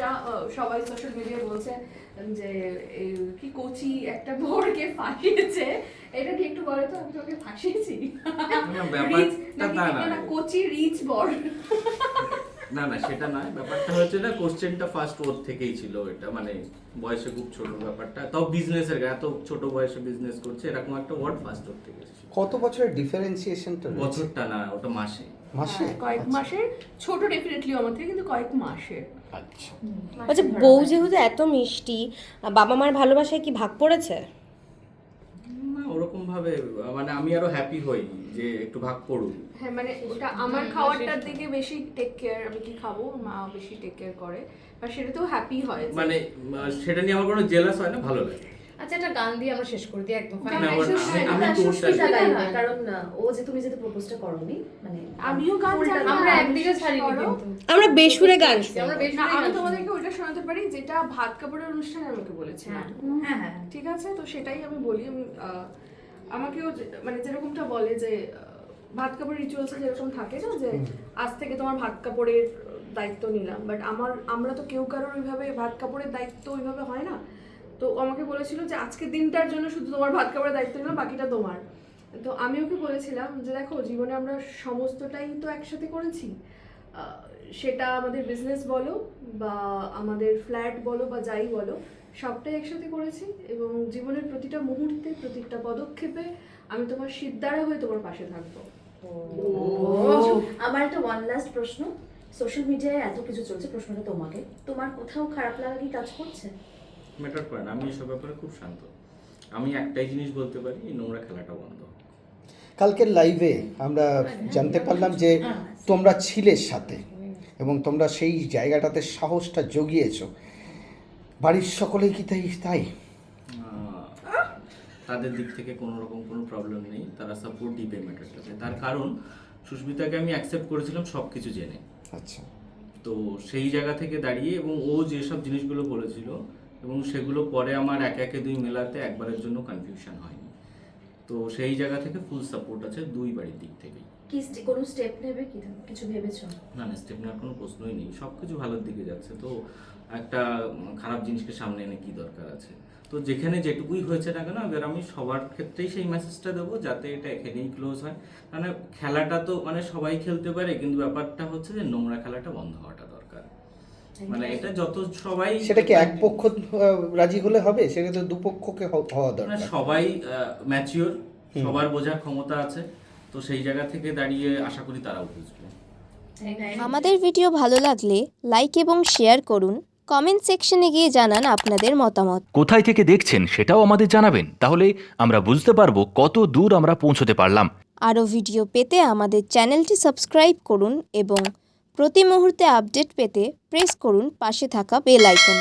যেটা সবাই সোশ্যাল মিডিয়ায় বলছে যে কি কোচি একটা বরকে ফাঁসিয়েছে, এটা কি একটু বলো তো, আমি তোকে ফাঁসিয়েছি? কোচি রিচ বর না না সেটা নয়, ব্যাপারটা হচ্ছে না, কোশ্চেনটা ফার্স্ট ওর থেকেই ছিল। এটা মানে বয়সে খুব ছোট ব্যাপারটা, তাও বিজনেসের এত ছোট বয়সে বিজনেস করছে, এরকম একটা ওয়ার্ড ফার্স্ট ওর থেকে এসেছে। কত বছরের ডিফারেন্সিয়েশনটা? বছরটা না, ওটা মাসে। মাসে? কয়েক মাসের ছোট, ডেফিনেটলি আমার থেকে, কিন্তু কয়েক মাসের। আচ্ছা আচ্ছা, বউ যেহেতু এত মিষ্টি, বাবা মার ভালোবাসায় কি ভাগ পড়েছে? না ওরকম ভাবে, মানে আমি আরো হ্যাপি হই যে একটু ভাগ পড়ুক। হ্যাঁ মানে ওটা আমার খাওয়ারটার দিকে বেশি টেক কেয়ার, আমি কি খাবো মা বেশি টেক কেয়ার করে, আর সেটাতেও হ্যাপি হয়। মানে সেটা নিয়ে আমার কোনো জেলাস হয় না, ভালো লাগে। আচ্ছা, একটা গান দিয়ে আমরা শেষ করে দিই একদম। আমি সুস্মিতা গাইবে, কারণ ও যে তুমি যেহেতু প্রপোজটা করোনি, মানে আমিও গান জানি, আমরা একদিকে ছাড়িনি কিন্তু আমরা বেসুরে গান আমরা বেশ না, আমি তোমাদেরকে ওইটা শোনাতে পারি যেটা ভাত কাপড়ের অনুষ্ঠানে আমাকে বলেছিলাম। হ্যাঁ হ্যাঁ ঠিক আছে, তো সেটাই আমি বলি। আমি আমাকেও মানে যেরকমটা বলে যে ভাত কাপড় রিচুয়ালসে যেরকম থাকে না, যে আজ থেকে তোমার ভাত কাপড়ের দায়িত্ব নিলাম, বাট আমরা তো কেউ কারোর ওইভাবে ভাত কাপড়ের দায়িত্ব ওইভাবে হয় না। তো আমাকে বলেছিল যে আজকের দিনটার জন্য শুধু তোমার ভাত কাপড়ের দায়িত্ব নিলাম, বাকিটা তোমার। তো আমি ওকে বলেছিলাম যে দেখো, জীবনে আমরা সমস্তটাই তো একসাথে করেছি, সেটা আমাদের বিজনেস বলো বা আমাদের ফ্ল্যাট বলো বা যাই বলো, সবটাই একসাথে করেছি, এবং জীবনের প্রতিটা মুহূর্তে প্রতিটা পদক্ষেপে আমি তোমার সিদ্ধারা হয়ে তোমার পাশে থাকবো। আমার একটা ওয়ান লাস্ট প্রশ্ন, সোশ্যাল মিডিয়ায় এত কিছু চলছে, প্রশ্নটা তোমাকে, তোমার কোথাও খারাপ লাগা কি কাজ করছে? ম্যাটার করে না, আমি এসব ব্যাপারে খুব শান্ত। আমি একটাই জিনিস বলতে পারি, এই নোংরা খেলাটা বন্ধ। কালকের লাইভে আমরা জানতে পারলাম যে তোমরা ছিলে সাথে এবং তোমরা সেই জায়গাটাতে সাহসটা জগিয়েছো। বাড়ির সকলেই কি তাই? তাদের দিক থেকে কোনো রকম কোনো প্রবলেম নেই, তারা সাপোর্টিভ এই ম্যাটারটাতে। তার কারণ সুস্মিতাকে আমি অ্যাকসেপ্ট করেছিলাম সব কিছু জেনে। আচ্ছা, তো সেই জায়গা থেকে দাঁড়িয়ে, এবং ও যেসব জিনিসগুলো বলেছিল এবং সেগুলো পরে আমার একে একে দুই মেলাতে একবারের জন্য কনফিউশন হয়নি। তো সেই জায়গা থেকে ফুল সাপোর্ট আছে দুই বাড়ির দিক থেকেই। কি কোনো স্টেপ নেবে কি, কিছু ভেবেছো? না না, স্টেপ নেওয়ার কোনো প্রশ্নই নেই, সব কিছু ভালোর দিকে যাচ্ছে। তো একটা খারাপ জিনিসকে সামনে এনে কি দরকার আছে? তো যেখানে যেটুকুই হয়েছে না কেন, এবার আমি সবার ক্ষেত্রেই সেই মেসেজটা দেবো যাতে এটা এখানেই ক্লোজ হয়। মানে খেলাটা তো মানে সবাই খেলতে পারে, কিন্তু ব্যাপারটা হচ্ছে যে নোংরা খেলাটা বন্ধ হওয়াটা দরকার। মানে এটা যত সবাই, সেটা কি এক পক্ষ রাজি হলে হবে? সেটা তো দুপক্ষকে হওয়া দরকার। সবাই ম্যাচিওর, সবার বোঝার ক্ষমতা আছে। তো সেই জায়গা থেকে দাঁড়িয়ে আশা করি তারাও বুঝবে। আমাদের ভিডিও ভালো লাগলে লাইক এবং শেয়ার করুন, কমেন্ট সেকশনে গিয়ে জানান আপনাদের মতামত। কোথায় থেকে দেখছেন সেটাও আমাদের জানাবেন, তাহলে আমরা বুঝতে পারবো কত দূর আমরা পৌঁছতে পারলাম। আরও ভিডিও পেতে আমাদের চ্যানেলটি সাবস্ক্রাইব করুন এবং প্রতি মুহূর্তে আপডেট পেতে প্রেস করুন পাশে থাকা বেল আইকন।